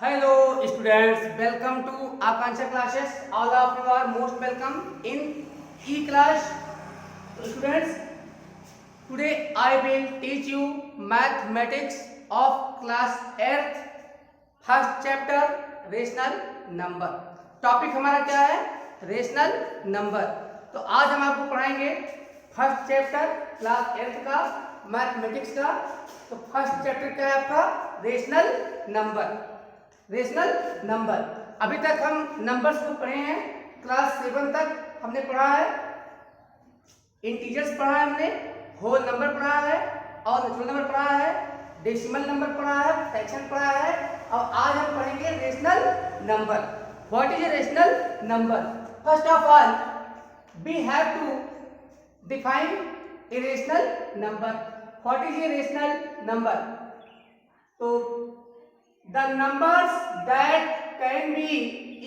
Hello students, welcome to Akansha classes. All of you are most welcome in E-class. Students, today I will teach you mathematics of class 8th, first chapter rational number. Topic हमारा क्या है? Rational number. तो आज हम आपको पढ़ाएंगे first chapter class 8th का mathematics का. तो फर्स्ट चैप्टर क्या है आपका? Rational number. Rational number. अभी तक हम नंबर्स को पढ़े हैं. क्लास 7 तक हमने पढ़ा है इंटीजर्स पढ़ा है, हमने होल नंबर पढ़ा है और नेचुरल नंबर पढ़ा है, डेसिमल नंबर पढ़ा है, फ्रैक्शन पढ़ा है और आज हम पढ़ेंगे rational number. What is a rational number? First of all we have to define a rational number. What is a rational number? तो the numbers that can be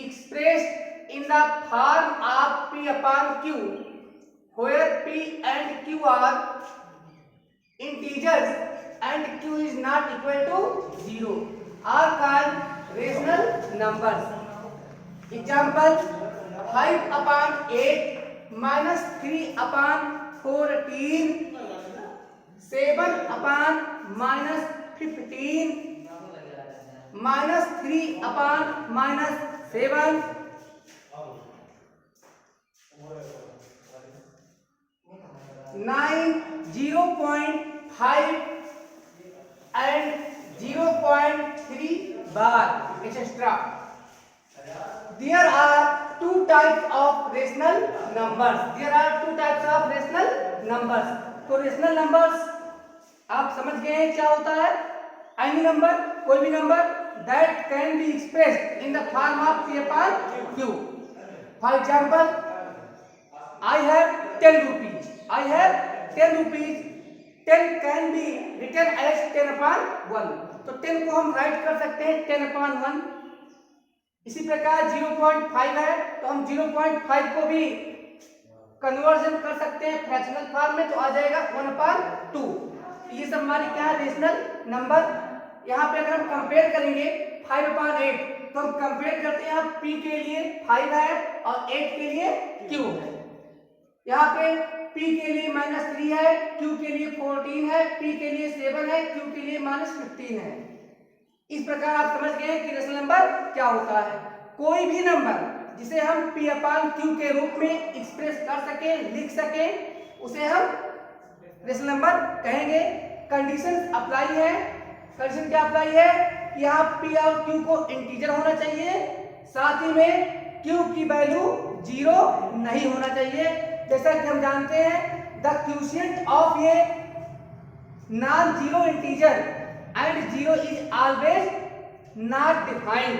expressed in the form of p upon q, where p and q are integers and q is not equal to 0, are called rational numbers. Example: 5 upon 8 minus 3 upon 14, 7 upon minus 15, minus 3 upon minus 7, 9, 0.5 and 0.3 bar, etc. There are two types of rational numbers. There are two types of rational numbers. तो rational numbers आप समझ गए हैं क्या होता है? Any number, कोई भी number that can be expressed in the form of p upon q. For example, I have 10 rupees. I have 10 rupees. 10 can be written as 10 upon 1. तो 10 को हम राइट कर सकते हैं 10 upon 1. इसी प्रकार 0.5 है तो हम 0.5 को भी कन्वर्जन कर सकते हैं फ्रैक्शनल फॉर्म में, तो आ जाएगा 1 upon 2. ये सब हमारी क्या है? Rational number. यहाँ पे अगर हम कंपेयर करेंगे 5 upon 8 तो हम कंपेयर करते हैं p के लिए 5 है और 8 के लिए q है. यहाँ पे p के लिए -3 है, q के लिए 14 है, p के लिए 7 है, q के लिए -15 है. इस प्रकार आप समझ गए कि रेशनल नंबर क्या होता है. कोई भी नंबर जिसे हम p upon q के रूप में एक्सप्रेस कर सके, लिख सके, उसे हम रेशनल नंबर कहेंगे. कंडीशन अप्लाई है. कंडीशन क्या अप्लाई है कि यहाँ p और q को इंटीजर होना चाहिए, साथ ही में q की वैल्यू 0 नहीं होना चाहिए. जैसा कि हम जानते हैं the quotient of a non zero integer and 0 is always not defined.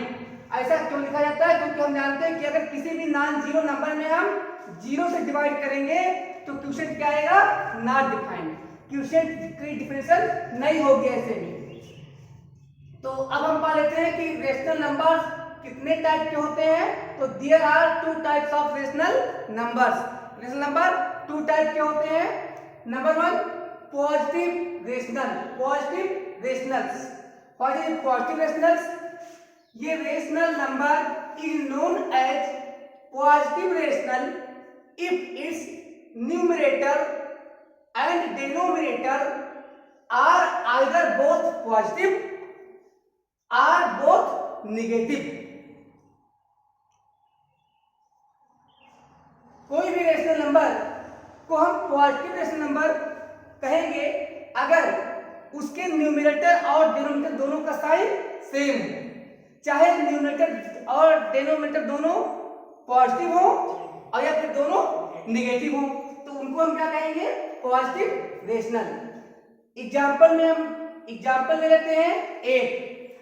ऐसा क्यों लिखा जाता है? क्योंकि हम जानते हैं कि अगर किसी भी नॉन जीरो नंबर में हम 0 से डिवाइड करेंगे तो क्वोशिएंट क्या आएगा? Not defined. क्वोशिएंट की डिफिनेशन नहीं होगी ऐसे में. तो अब हम पा लेते हैं कि रेशनल नंबर्स कितने टाइप के होते हैं. तो there are two types of rational numbers. Rational number two type के होते हैं. Number 1 positive rational. Positive rationals. Positive rationals, ये rational number is known as positive rational if its numerator and denominator are either both positive or both negative. कोई भी rational number को हम positive rational number कहेंगे अगर उसके numerator और denominator दोनों का साइन सेम हो. चाहे न्यूमरेटर और डिनोमिनेटर दोनों पॉजिटिव हो और या फिर दोनों निगेटिव हो, तो उनको हम क्या कहेंगे? Positive rational. एग्जाम्पल में हम एग्जाम्पल ले लेते हैं 8.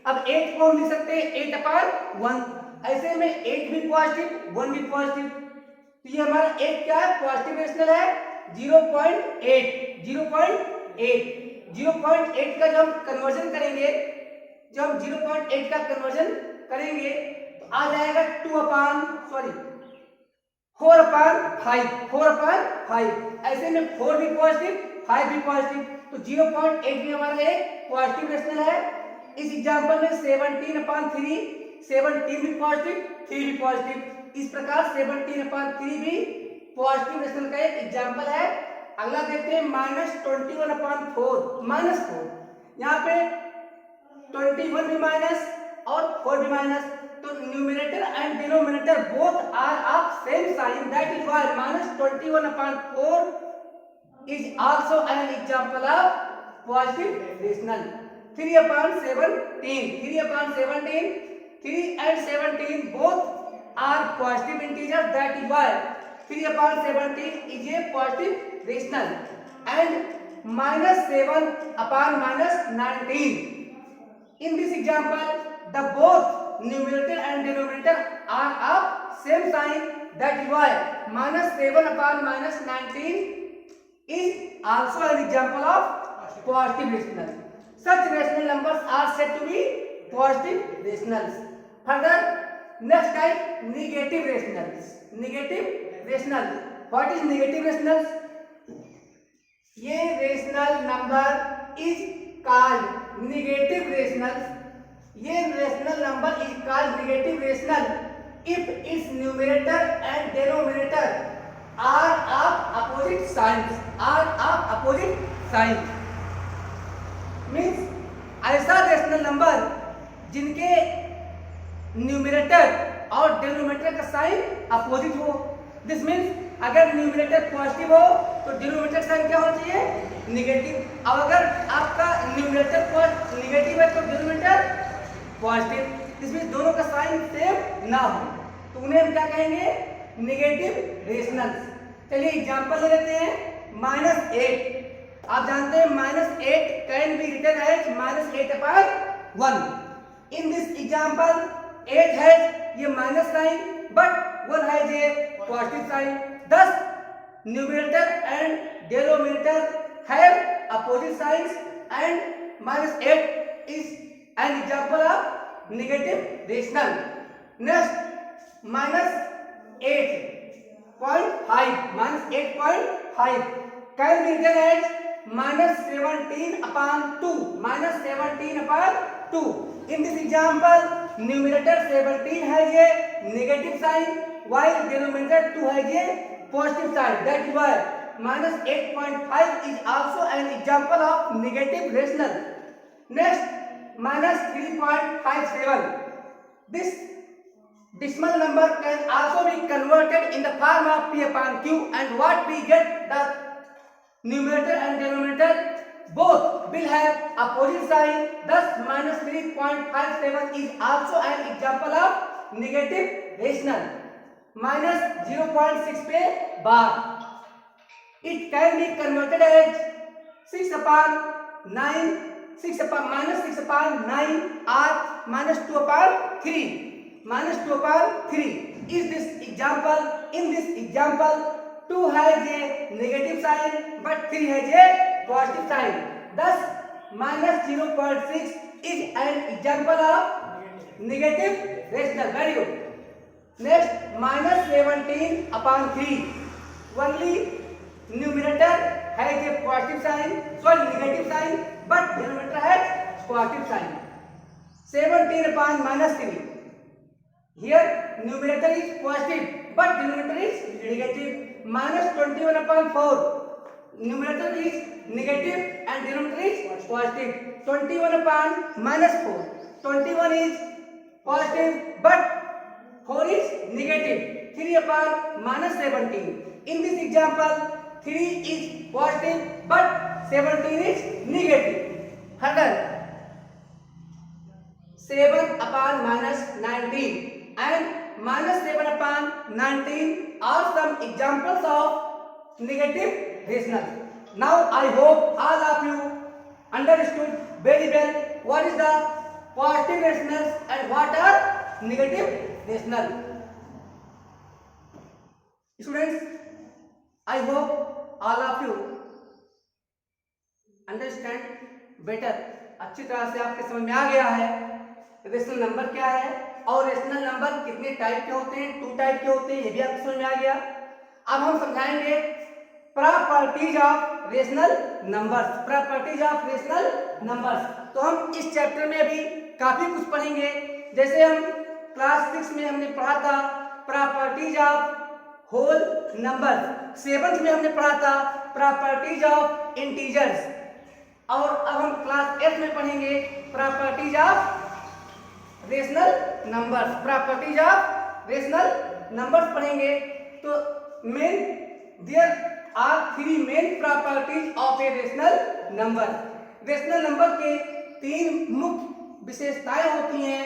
अब 8 को हम लिख सकते हैं 8 upon 1. ऐसे में 8 भी पॉजिटिव, 1 भी पॉजिटिव. तो ये हमारा 8 क्या है? पॉजिटिव रेशनल है. 0.8 0.8 का जब हम कन्वर्जन करेंगे, जब हम 0.8 का कन्वर्जन करेंगे तो आ जाएगा 4 upon 5. ऐसे में 4 भी पॉजिटिव, 5 भी पॉजिटिव. तो 0.8 भी हमारा एक पॉजिटिव रेशनल है. इस एग्जांपल में 17/3, 17 भी पॉजिटिव, 3 भी पॉजिटिव। इस प्रकार 17/3 भी पॉजिटिव रेशनल का एक एग्जांपल है। अगला देखते हैं -21/4, -4। यहाँ पे 21 भी माइनस और 4 भी माइनस, तो numerator and denominator both are of same sign, that is why -21/4 is also an example of positive rational. 3/17, 3 and 17 both are positive integers, that is why 3/17 is a positive rational. And -7/-19, in this example the both numerator and denominator are of same sign, that is why -7/-19 is also an example of positive rational. Such rational numbers are said to be positive rationals. Further, next type, negative rationals. Negative rational. What is negative rationals? ये rational number is called negative rationals. ये rational number is called negative rational if its numerator and denominator are of opposite signs, means ऐसा rational number जिनके numerator और denominator का sign opposite हो। This means अगर numerator positive हो तो denominator sign क्या होना चाहिए, निगेटिव। अब अगर आपका न्यूमरेटर निगेटिव है तो डिनोमिनेटर पॉजिटिव, दिस मीन्स दोनों का साइन सेम ना हो, तो उन्हें हम क्या कहेंगे, नेगेटिव रेशनल्स। चलिए एग्जांपल ले लेते हैं। -8, आप जानते हैं -8 can be written as -8/1। In this example 8 has ये minus sign but 1 has a positive sign, thus numerator and denominator have opposite signs and -8 is an example of negative rational. Next, -8.5 can be written as -17/2, -17/2. In this example, numerator 17 has a negative sign while denominator 2 has a positive sign, that is why -8.5 is also an example of negative rational. Next, -3.57. This decimal number can also be converted in the form of p/q, and what we get, the numerator and denominator both will have opposite sign, thus -3.57 is also an example of negative rational. -0.6 पे बार, it can be converted as 6/9, -6/9 or -2/3. -2/3 is this example. In this example 2 has a negative sign but 3 has a positive sign, thus -0.6 is an example of negative rational. Very good. Next, -17/3. Only numerator has a positive sign, negative sign, but denominator has positive sign. 17/-3. Here numerator is positive but denominator is negative. -21/4. Numerator is negative and denominator is positive. 21/-4. 21 is positive but 4 is negative. 3/-17. In this example 3 is positive but 17 is negative. Further, 7/-19 and -7/19 are some examples of negative rational. Now I hope all of you understood very well what is the positive rationals and what are negative rational. Students, I hope all of you understand better. अच्छी तरह से आपके समझ में आ गया है rational number क्या है और रेशनल नंबर कितने टाइप के होते हैं, 2 टाइप के होते हैं, ये भी आपको समझ में आ गया। अब हम समझाएंगे properties of rational numbers. Properties of rational numbers तो हम इस चैप्टर में अभी काफी कुछ पढ़ेंगे। जैसे हम क्लास 6 में हमने पढ़ा था properties of whole number, 7th में हमने पढ़ा था प्रॉपर्टीज ऑफ इंटीजर्स, और अब हम क्लास 8 में पढ़ेंगे properties of rational numbers. Properties of rational numbers पढ़ेंगे। तो main there are 3 main properties of a rational number. Rational number के 3 मुख्य विशेषताएं होती हैं,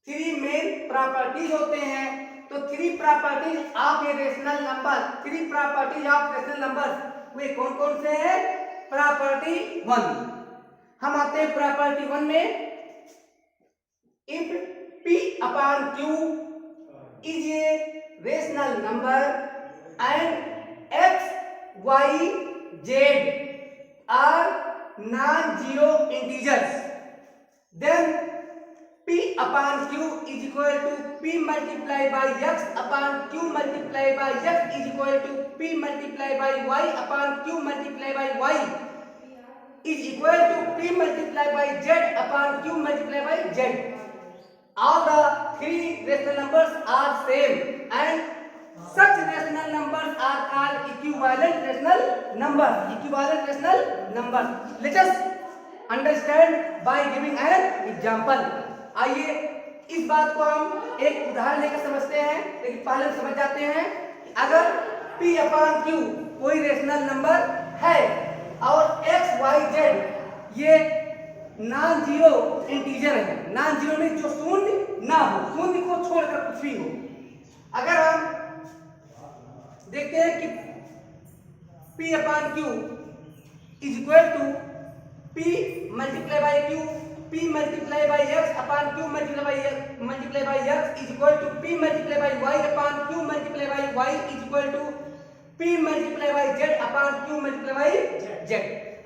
3 मेन प्रॉपर्टीज होते हैं। तो 3 properties of a rational number, 3 properties of rational number वे कौन कौन से हैं? प्रॉपर्टी 1, हम आते हैं प्रॉपर्टी 1 में, if P upon Q is a rational number and X, Y, Z are non-zero integers, then P upon Q is equal to P multiplied by X upon Q multiplied by X is equal to P multiplied by Y upon Q multiplied by Y is equal to P multiplied by Z upon Q multiplied by Z. All the 3 rational numbers are same and such rational numbers are called equivalent rational numbers. Equivalent rational numbers. Let us understand by giving an example. आइए इस बात को हम एक उदाहरण लेकर समझते हैं, लेकिन पहले हम समझ जाते हैं कि अगर P upon Q कोई रेशनल नंबर है और X, Y, Z ये नॉन जीरो इंटीजर है, नॉन जीरो में जो शून्य ना हो, शून्य को छोड़कर कुछ भी हो। अगर हम देखते हैं कि P upon Q is equal to P multiplied by Q, P multiplied by X upon Q multiplied by X is equal to P multiplied by Y upon Q multiplied by Y is equal to P multiplied by Z upon Q multiplied by Z।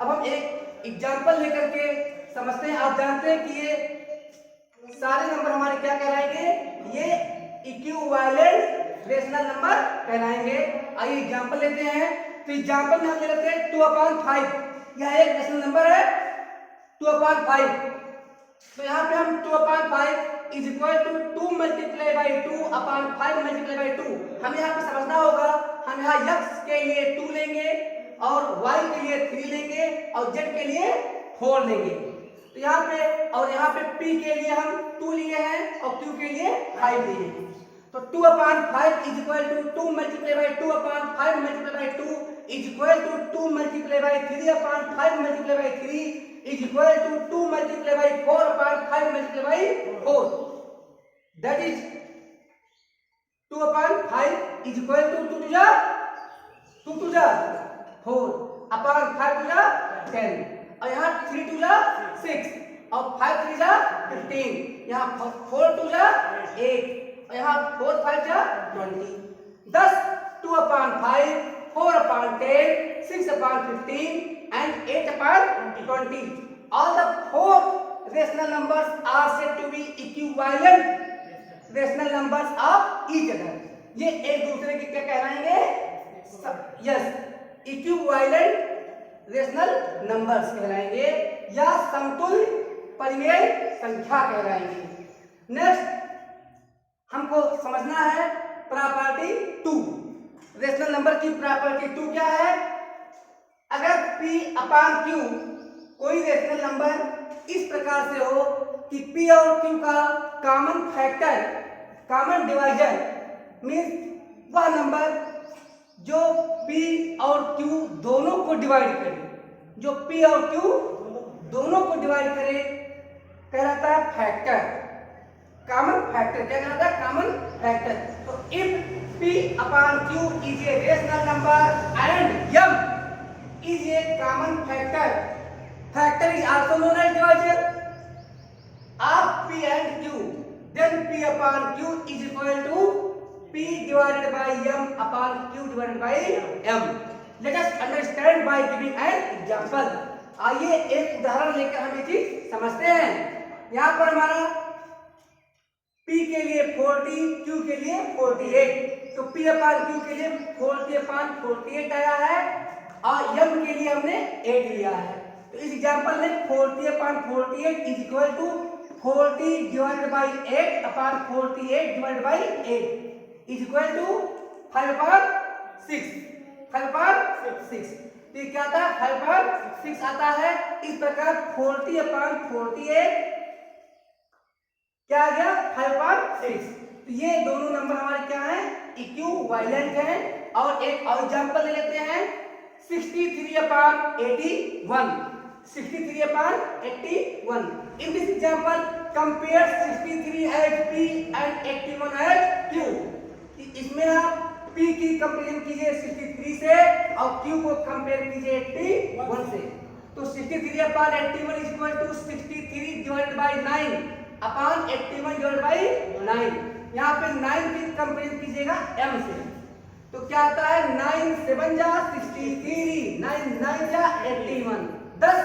अब हम एक example लेकर के समझते हैं। आप जानते हैं कि ये सारे नंबर हमारे क्या कहलाएंगे? ये इक्विवेलेंट रेशनल नंबर कहलाएंगे। आइए एग्जांपल लेते हैं। तो एग्जांपल में हम ले लेते हैं 2/5, यह एक रेशनल नंबर है 2/5। तो यहाँ पे हम 2/5 is equal to 2 multiply by 2/5 multiply by 2। हमें यहाँ पे समझना होगा, हम यहाँ x के लिए 2 लेंगे और y के लिए 3 लेंगे और z के लिए 4 लेंगे। तो यहाँ पे और यहाँ पे p के लिए हम 2 लिए हैं और q के लिए 5 लिए। तो 2/5 is equal to 2 multiply by 2/5 multiply by 2 is equal to 2 multiply by 3/5 multiply by 3 is equal to 2 multiplied by 4/5 multiplied by 4. That is 2/5 is equal to 2 to the 4 upon 5 to the 10 और यहाँ 3 to the 6 और 5 to the 15, यहाँ 4 to the 8 और यहाँ 4 5 to 20। thus 2/5, 4/10, 6/15 and 8/20, all the 4 rational numbers are said to be equivalent rational numbers of each other। ये एक दूसरे के क्या कहलाएंगे? यस, इक्विवेलेंट रेशनल नंबर्स कहलाएंगे या समतुल्य परिमेय संख्या कहलाएंगे। नेक्स्ट हमको समझना है प्रॉपर्टी 2। रेशनल नंबर की प्रॉपर्टी 2 क्या है? अगर P upon Q कोई रेशनल नंबर इस प्रकार से हो कि P और Q का common factor, common divisor means वह नंबर जो P और Q दोनों को डिवाइड करे, जो P और Q दोनों को डिवाइड करे कहलाता है फैक्टर, कॉमन फैक्टर। क्या कहलाता है? Common factor. तो if P upon Q is a rational number and M is a common factor, factor is also known as divisor of P and Q, then P upon Q is equal to P divided by M upon Q divided by M। let us understand by giving an example। आइए एक उदाहरण लेकर हम ये चीज समझते हैं। यहाँ पर हमारा P के लिए 40, Q के लिए 48, तो P upon Q के लिए 40/48 आया है और M के लिए हमने 8 लिया है। तो इस एग्जांपल में 40/48 is equal to 40 divided by 8 upon 48 divided by 8 is equal to 5/6। 5/6 तो ये क्या आता है? 5/6 आता है। इस प्रकार 40/48 क्या आ गया? 5/6। तो ये दोनों नंबर हमारे क्या हैं? इक्विवेलेंट हैं। और एक और एग्जांपल ले लेते हैं 63/81। 63/81। In this example, compare 63 as P and 81 as Q. इसमें आप P की कंपेरिजन कीजिए 63 से और Q को कंपेयर कीजिए 81 से। तो 63/81 is equal to 63 divided by 9 upon 81 divided by 9। यहाँ पे 9 की कंपेरिजन कीजिएगा M से, तो क्या आता है? 9 7 जा 63, 9 9 जा 81। thus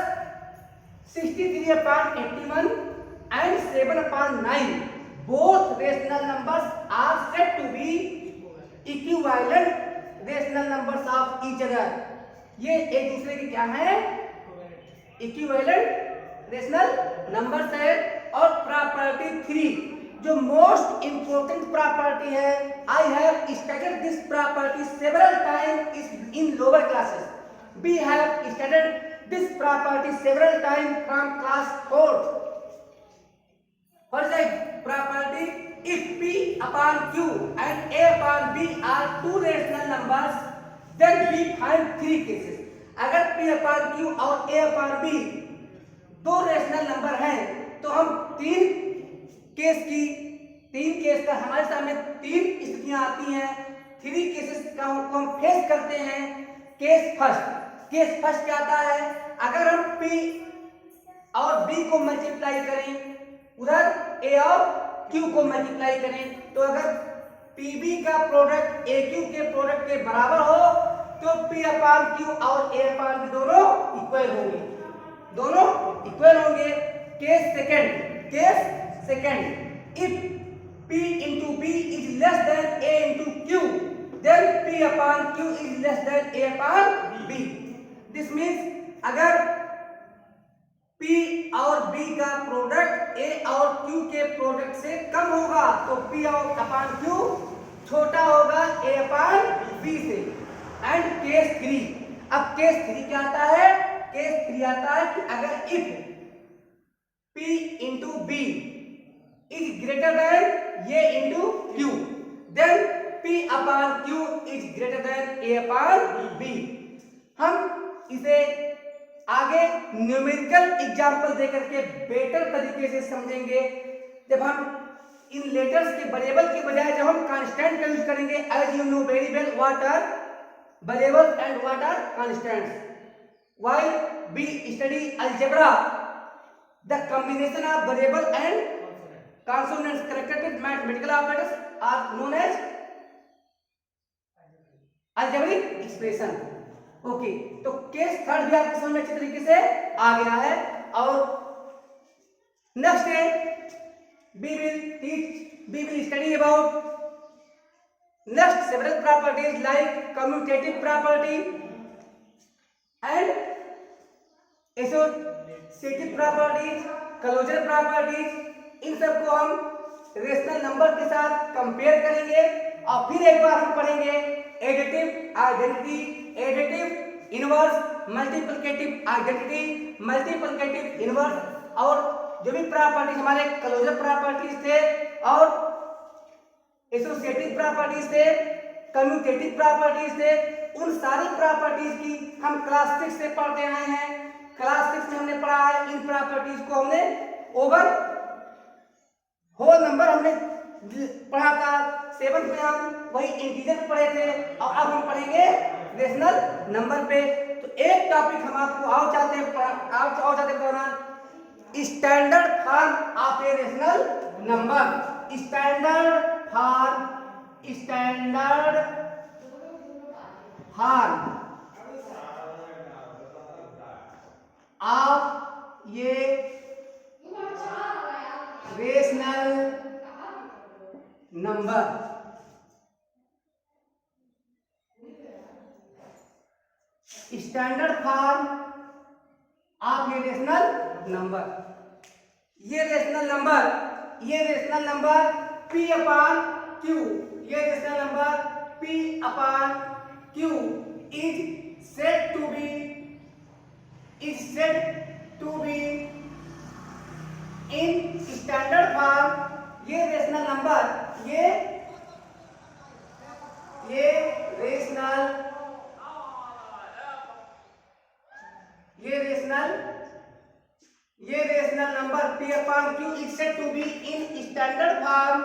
63/81 and 7/9 both rational numbers are said to be equivalent rational numbers of each other। ये एक दूसरे के क्या है? इक्विवेलेंट रेशनल नंबर्स है। और प्रॉपर्टी 3 जो मोस्ट इंपोर्टेंट प्रॉपर्टी है, I have studied this property several time in lower classes. We have studied this property several times from class 4th। What is the property? If P upon Q and A upon B are two rational numbers, then we find three cases। अगर P upon Q और A upon B दो rational number हैं तो हम तीन case का हमारे सामने तीन स्थितियां आती हैं। 3 केसेस का हम फेस करते हैं। केस फर्स्ट क्या आता है? अगर हम P और B को मल्टीप्लाई करें, उधर A और Q को मल्टीप्लाई करें, तो अगर PB का प्रोडक्ट AQ के प्रोडक्ट के बराबर हो तो P अपॉन Q और A अपॉन B दोनों इक्वल होंगे। Case second if P into B is less than A into Q, then P upon Q is less than A upon B। This means अगर P और B का product A और Q के product से कम होगा तो P upon Q छोटा होगा A अपॉन B से। एंड केस 3, अब केस 3 क्या आता है? केस 3 आता है कि अगर if P into B is greater than A into Q, then P upon Q is greater than A upon B। हम इसे आगे न्यूमेरिकल एग्जांपल देकर के बेटर तरीके से समझेंगे। जब हम इन लेटर्स के वेरिएबल के बजाय जब हम कांस्टेंट का यूज करेंगे, as you know very well what are variables and what are constants. While we study algebra, the combination of variable and consonants connected with mathematical operators are known as algebraic expression। Okay, तो case third भी आपके समझ में अच्छी तरीके से आ गया है। और नेक्स्ट है we will study about next several properties like commutative property and associative properties, closure properties। इन सबको हम रेशनल नंबर के साथ कंपेयर करेंगे। और फिर एक बार हम पढ़ेंगे additive identity, additive inverse, multiplicative identity, multiplicative inverse, और जो भी प्रॉपर्टीज हमारे क्लोजर प्रॉपर्टीज थे और एसोसिएटिव प्रॉपर्टीज थे, कम्यूटेटिव प्रॉपर्टीज थे, उन सारी प्रॉपर्टीज की हम क्लास 6 से पढ़ते आए हैं। क्लास 6 में हमने पढ़ा है इन प्रॉपर्टीज को, हमने ओवर होल नंबर हमने पढ़ा था। 7 में हम वही इंटीजर पढ़े थे और अब हम पढ़ेंगे रेशनल नंबर पे। तो एक टॉपिक हम आपको और चाहते हैं पढ़ाना, standard form of a rational number. Standard form of ये rational number. Standard form of ये रेशनल नंबर। ये rational number P upon Q, ये rational number P upon Q is said to be in standard form. ये rational number ये rational number P upon Q is said to be in standard form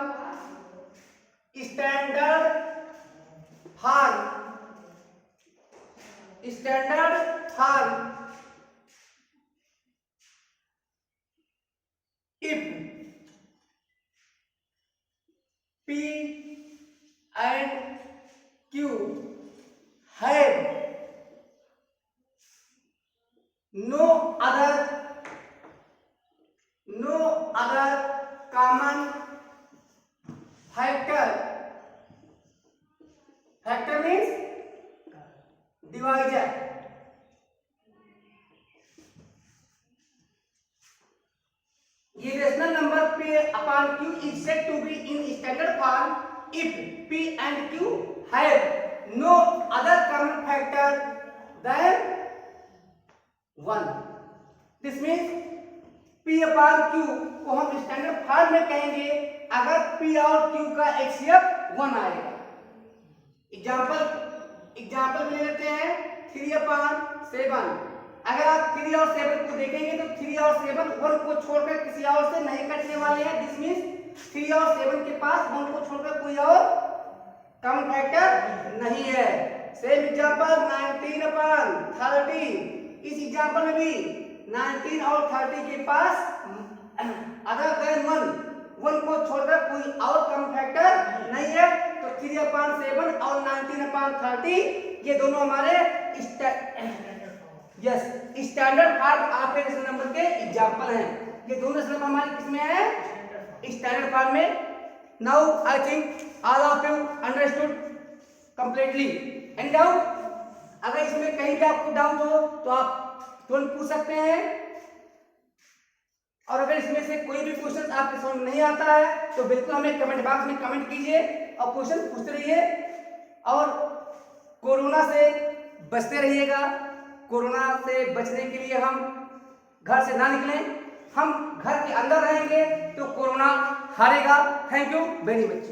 if P and Q have no other common factor means divisor। ये rational number P upon Q is said to be in standard form if P and Q have no other common factor than 1। This means P upon Q को हम standard form में कहेंगे अगर P और Q का HCF 1 आएगा। Example ले लेते हैं 3 upon 7। अगर आप 3 और 7 को देखेंगे तो 3 और 7 1 को छोड़कर किसी और से नहीं कटने वाले हैं। दिस मींस 3 और 7 के पास 1 को छोड़कर कोई और कॉमन फैक्टर नहीं है। Same example 19 upon 30। इस एग्जांपल में भी 19 और 30 के पास अदर देन 1 को छोड़कर कोई और कॉमन फैक्टर नहीं है। तो 3 upon 7 और 19 upon 30 ये दोनों हमारे standard form of rational number के एग्जांपल हैं। ये दोनों रेशनल नंबर हमारे किसमें है? स्टैंडर्ड फॉर्म में। Now I think all of you understood completely. Any doubt? अगर इसमें कहीं भी आपको डाउट हो तो आप तुरंत पूछ सकते हैं, और अगर इसमें से कोई भी क्वेश्चन आपके समझ नहीं आता है तो बिल्कुल हमें कमेंट बॉक्स में कमेंट कीजिए और क्वेश्चन पूछते रहिए। और कोरोना से बचते रहिएगा। कोरोना से बचने के लिए हम घर से ना निकलें, हम घर के अंदर रहेंगे तो कोरोना हारेगा। Thank you very much.